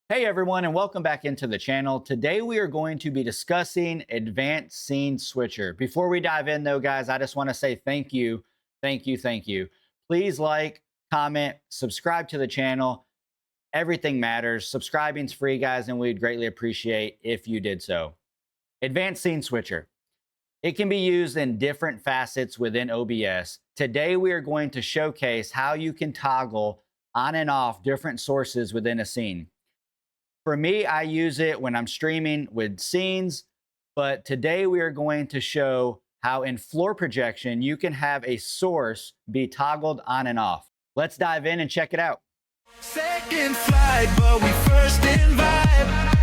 Hey everyone, and welcome back into the channel. Today we are going to be discussing Advanced Scene Switcher. Before we dive in though, guys, I just want to say thank you, thank you. Please like, comment, subscribe to the channel. Everything matters. Subscribing's free, guys, and we'd greatly appreciate if you did so. Advanced Scene Switcher. It can be used in different facets within OBS. Today we are going to showcase how you can toggle on and off different sources within a scene. For me, I use it when I'm streaming with scenes, but today we are going to show how in floor projection, you can have a source be toggled on and off. Let's dive in and check it out. Second flight, but we first in vibe.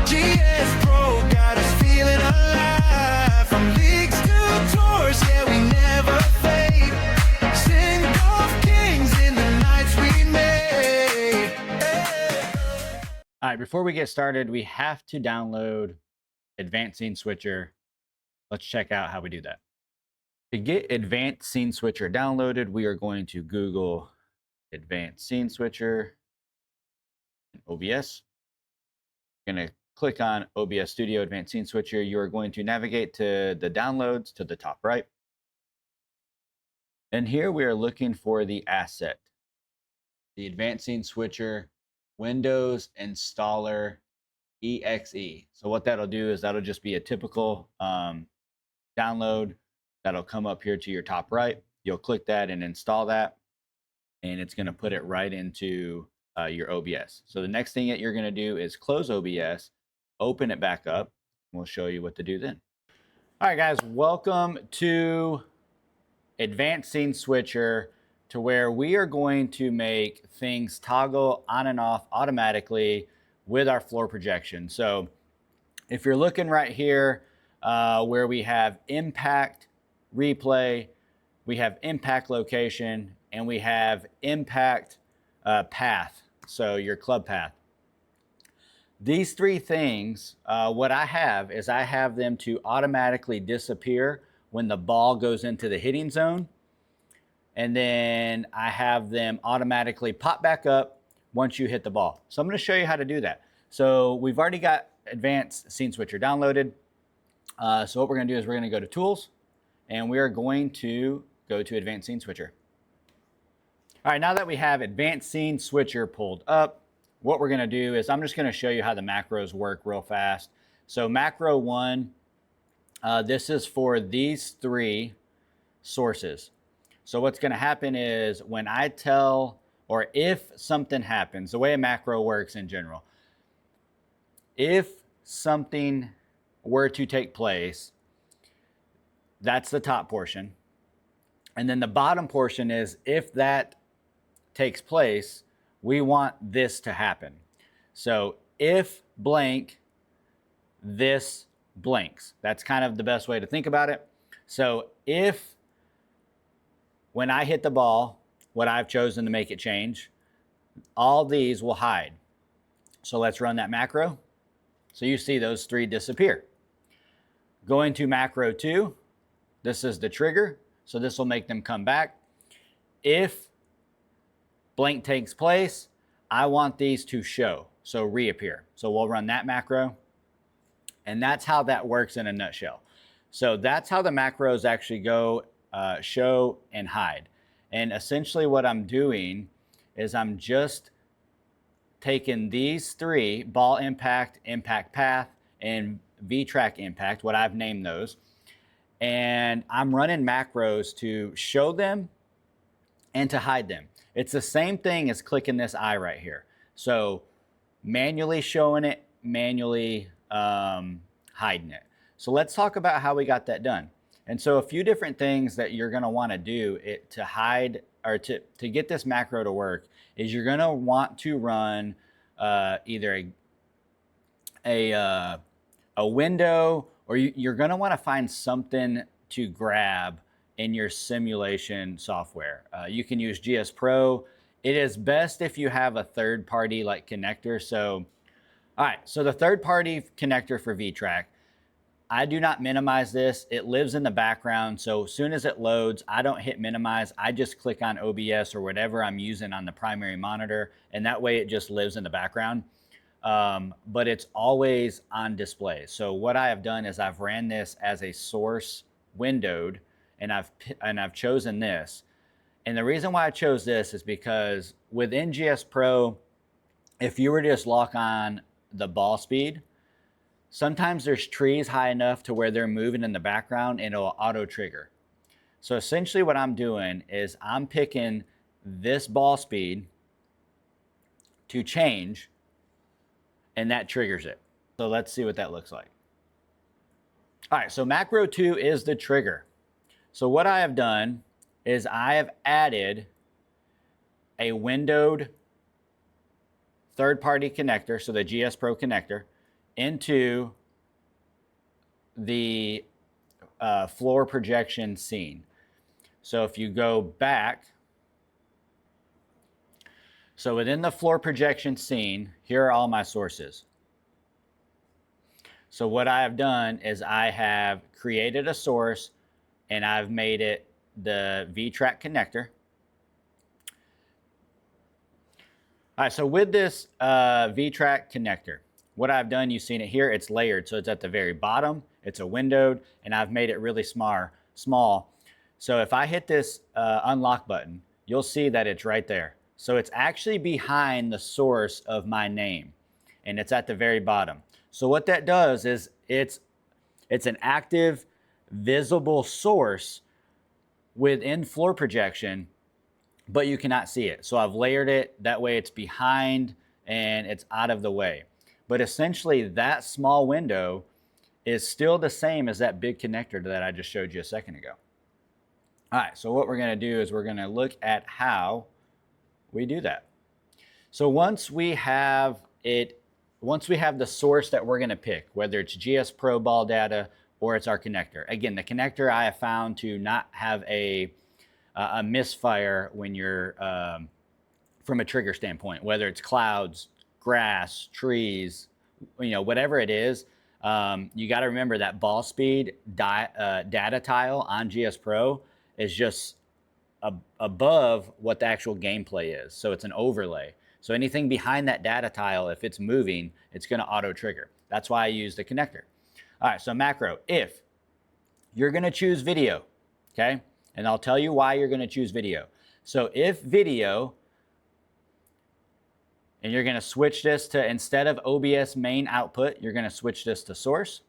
GS Pro got us feeling alive. From leagues to tours, yeah, we never fade. Sing golf kings in the nights we made. All right, before we get started, we have to download Advanced Scene Switcher. Let's check out how we do that. To get Advanced Scene Switcher downloaded, we are going to Google Advanced Scene Switcher and OBS. You're going to click on OBS Studio Advanced Scene Switcher. You are going to navigate to the downloads to the top right. And here we are looking for the asset, the Advanced Scene Switcher Windows Installer EXE. So what that'll do is that'll just be a typical download that'll come up here to your top right. You'll click that and install that, and it's going to put it right into your OBS. So the next thing that you're going to do is close OBS, open it back up, and we'll show you what to do then. All right, guys, welcome to Advanced Scene Switcher, to where we are going to make things toggle on and off automatically with our floor projection. So if you're looking right here where we have impact replay, we have impact location, and we have impact path, so your club path. These three things, what I have is I have them to automatically disappear when the ball goes into the hitting zone. And then I have them automatically pop back up once you hit the ball. So I'm going to show you how to do that. So we've already got Advanced Scene Switcher downloaded. So what we're going to do is we're going to go to Tools, and we are going to go to Advanced Scene Switcher. All right, now that we have Advanced Scene Switcher pulled up, what we're going to do is I'm just going to show you how the macros work real fast. So macro 1, this is for these three sources. So what's going to happen is when I tell, or if something happens, the way a macro works in general, if something were to take place, that's the top portion. And then the bottom portion is if that takes place, we want this to happen. So if blank, this blanks. That's kind of the best way to think about it. So if when I hit the ball, what I've chosen to make it change, all these will hide. So let's run that macro. So you see those three disappear. Going to macro 2, this is the trigger. So this will make them come back. If blank takes place, I want these to show, so reappear. So we'll run that macro. And that's how that works in a nutshell. So that's how the macros actually go. Show and hide. And essentially what I'm doing is I'm just taking these three, ball impact, impact path, and V-track impact, what I've named those, and I'm running macros to show them and to hide them. It's the same thing as clicking this eye right here. So manually showing it, manually hiding it. So let's talk about how we got that done. And so a few different things that you're going to want to do to hide or to get this macro to work is you're going to want to run either a window, or you're going to want to find something to grab in your simulation software. You can use GS Pro. It is best if you have a third-party like connector. So, all right, so the third-party connector for V-Track, I do not minimize this. It lives in the background. So as soon as it loads, I don't hit minimize. I just click on OBS or whatever I'm using on the primary monitor. And that way it just lives in the background. but it's always on display. So what I have done is I've ran this as a source windowed, and I've chosen this. And the reason why I chose this is because with NGS Pro, if you were to just lock on the ball speed, sometimes there's trees high enough to where they're moving in the background and it'll auto trigger. So essentially what I'm doing is I'm picking this ball speed to change, and that triggers it. So let's see what that looks like. All right, so macro 2 is the trigger. So what I have done is I have added a windowed third-party connector, so the GS Pro connector, into the floor projection scene. So if you go back, so within the floor projection scene, here are all my sources. So what I have done is I have created a source and I've made it the V-Track connector. All right, so with this V-Track connector, what I've done, you've seen it here, it's layered. So it's at the very bottom, it's a windowed, and I've made it really small. So if I hit this unlock button, you'll see that it's right there. So it's actually behind the source of my name, and it's at the very bottom. So what that does is it's an active, visible source within floor projection, but you cannot see it. So I've layered it, that way it's behind and it's out of the way. But essentially that small window is still the same as that big connector that I just showed you a second ago. All right, so what we're gonna do is we're gonna look at how we do that. So once we have the source that we're gonna pick, whether it's GS Pro ball data or it's our connector. Again, the connector I have found to not have a misfire when you're from a trigger standpoint, whether it's clouds, grass, trees, whatever it is. You got to remember that ball speed data tile on GS Pro is just above what the actual gameplay is. So it's an overlay. So anything behind that data tile, if it's moving, it's going to auto trigger. That's why I use the connector. All right, so macro, if you're going to choose video, okay? And I'll tell you why you're going to choose video. So if video, and you're going to switch this to, instead of OBS main output, you're going to switch this to source.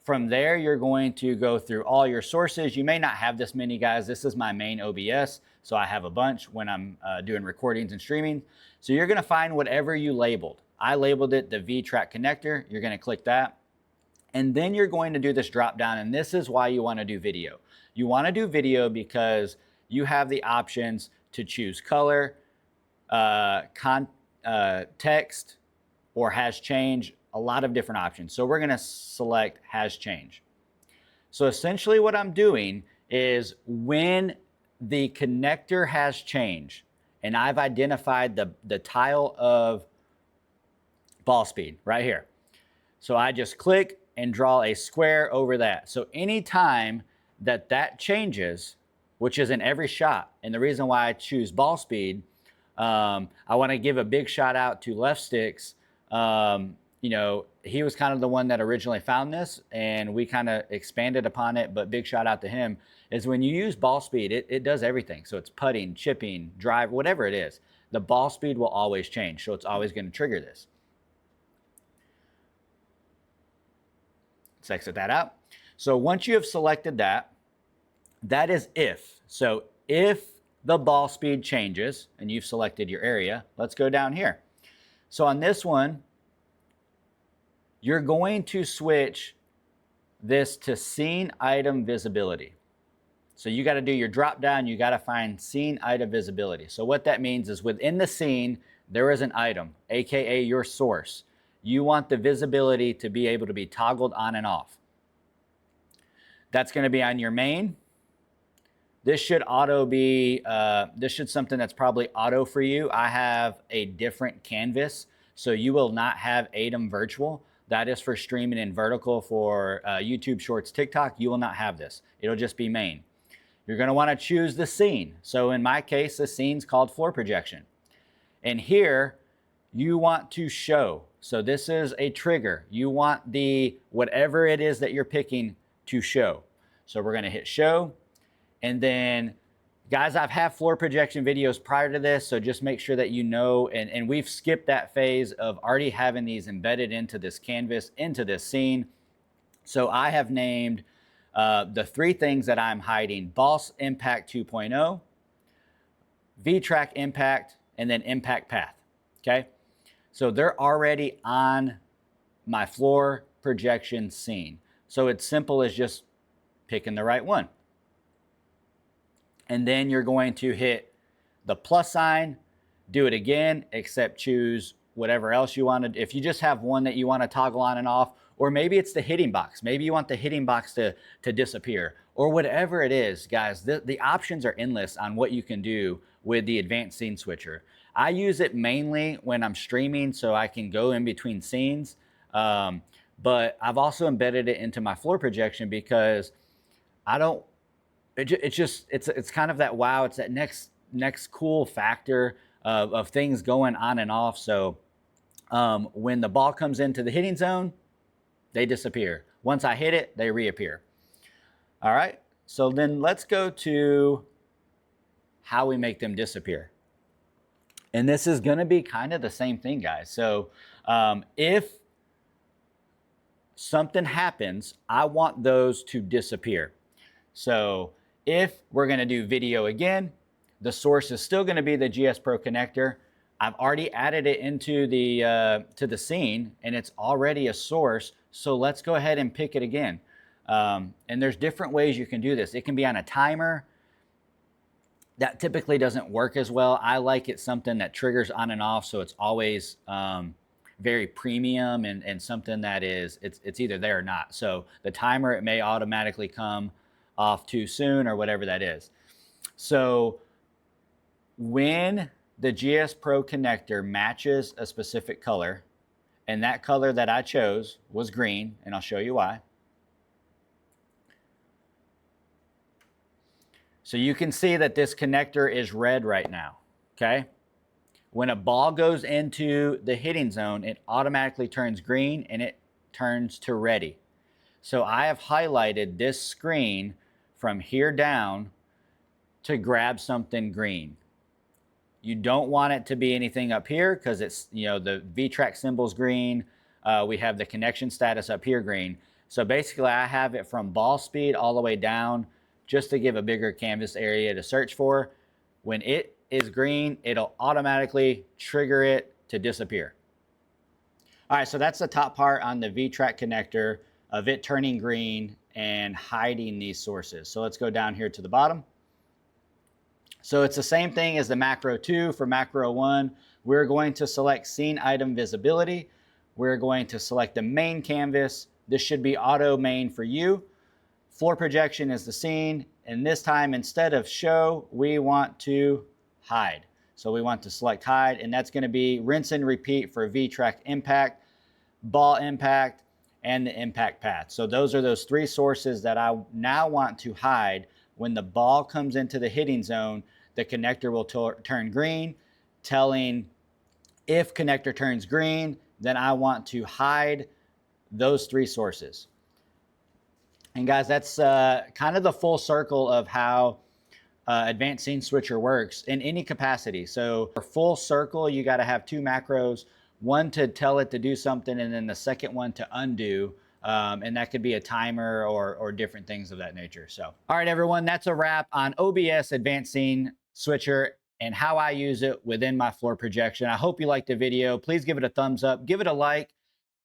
From there, you're going to go through all your sources. You may not have this many, guys. This is my main OBS, so I have a bunch when I'm doing recordings and streaming. So you're going to find whatever you labeled. I labeled it the V-Track connector. You're going to click that. And then you're going to do this drop down, and this is why you want to do video. You want to do video because you have the options to choose color, text, or has change, a lot of different options. So we're going to select has change. So essentially what I'm doing is when the connector has change, and I've identified the tile of ball speed right here. So I just click and draw a square over that. So anytime that changes, which is in every shot, and the reason why I choose ball speed, I want to give a big shout out to Left Sticks. He was kind of the one that originally found this, and we kind of expanded upon it, but big shout out to him, is when you use ball speed, it does everything. So it's putting, chipping, drive, whatever it is. The ball speed will always change, so it's always going to trigger this. Let's exit that out. So once you have selected that, that is if. So if the ball speed changes and you've selected your area, let's go down here. So on this one, you're going to switch this to scene item visibility. So you got to do your drop down, you got to find scene item visibility. So what that means is within the scene, there is an item, AKA your source. You want the visibility to be able to be toggled on and off. That's going to be on your main. This should this should something that's probably auto for you. I have a different canvas, so you will not have ATEM virtual. That is for streaming in vertical for YouTube Shorts, TikTok. You will not have this. It'll just be main. You're going to want to choose the scene. So in my case, the scene's called floor projection. And here, you want to show. So this is a trigger. You want the whatever it is that you're picking to show. So we're going to hit show. And then, guys, I've had floor projection videos prior to this, so just make sure that you know, and we've skipped that phase of already having these embedded into this canvas, into this scene. So I have named the 3 things that I'm hiding: Boss Impact 2.0, V-Track Impact, and then Impact Path, okay? So they're already on my floor projection scene. So it's simple as just picking the right one. And then you're going to hit the plus sign, do it again, except choose whatever else you wanted. If you just have one that you want to toggle on and off, or maybe it's the hitting box. Maybe you want the hitting box to disappear, or whatever it is, guys. The options are endless on what you can do with the advanced scene switcher. I use it mainly when I'm streaming so I can go in between scenes. But I've also embedded it into my floor projection because I don't, it's kind of that wow, it's that next cool factor of things going on and off. So when the ball comes into the hitting zone, they disappear. Once I hit it, they reappear. All right, so then let's go to how we make them disappear. And this is gonna be kind of the same thing, guys. So if something happens, I want those to disappear. So if we're gonna do video again, the source is still gonna be the GS Pro connector. I've already added it into the to the scene, and it's already a source. So let's go ahead and pick it again. And there's different ways you can do this. It can be on a timer. That typically doesn't work as well. I like it something that triggers on and off, so it's always very premium and something that is, it's either there or not. So the timer, it may automatically come off too soon or whatever that is. So when the GS Pro connector matches a specific color, and that color that I chose was green, and I'll show you why. So you can see that this connector is red right now, okay? When a ball goes into the hitting zone, it automatically turns green and it turns to ready. So I have highlighted this screen from here down to grab something green. You don't want it to be anything up here because it's, you know, the V-Track symbol's green. We have the connection status up here green. So basically I have it from ball speed all the way down just to give a bigger canvas area to search for. When it is green, it'll automatically trigger it to disappear. All right, so that's the top part on the V-Track connector of it turning green and hiding these sources. So let's go down here to the bottom. So it's the same thing as the macro 2 for macro 1. We're going to select scene item visibility. We're going to select the main canvas. This should be auto main for you. Floor projection is the scene. And this time, instead of show, we want to hide. So we want to select hide, and that's going to be rinse and repeat for V-Track impact, ball impact, and the impact path. So those are those 3 sources that I now want to hide. When the ball comes into the hitting zone, the connector will turn green, telling if connector turns green, then I want to hide those 3 sources. And guys, that's kind of the full circle of how advanced scene switcher works in any capacity. So for full circle, you got to have 2 macros, one to tell it to do something, and then the second one to undo. And that could be a timer or different things of that nature. So, all right, everyone, that's a wrap on OBS advanced scene switcher and how I use it within my floor projection. I hope you liked the video. Please give it a thumbs up, give it a like,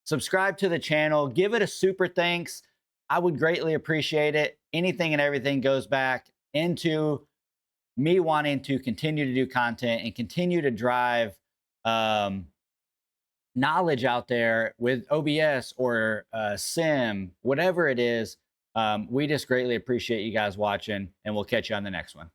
subscribe to the channel, give it a super thanks. I would greatly appreciate it. Anything and everything goes back into me wanting to continue to do content and continue to drive knowledge out there with OBS or Sim, whatever it is. We just greatly appreciate you guys watching, and we'll catch you on the next one.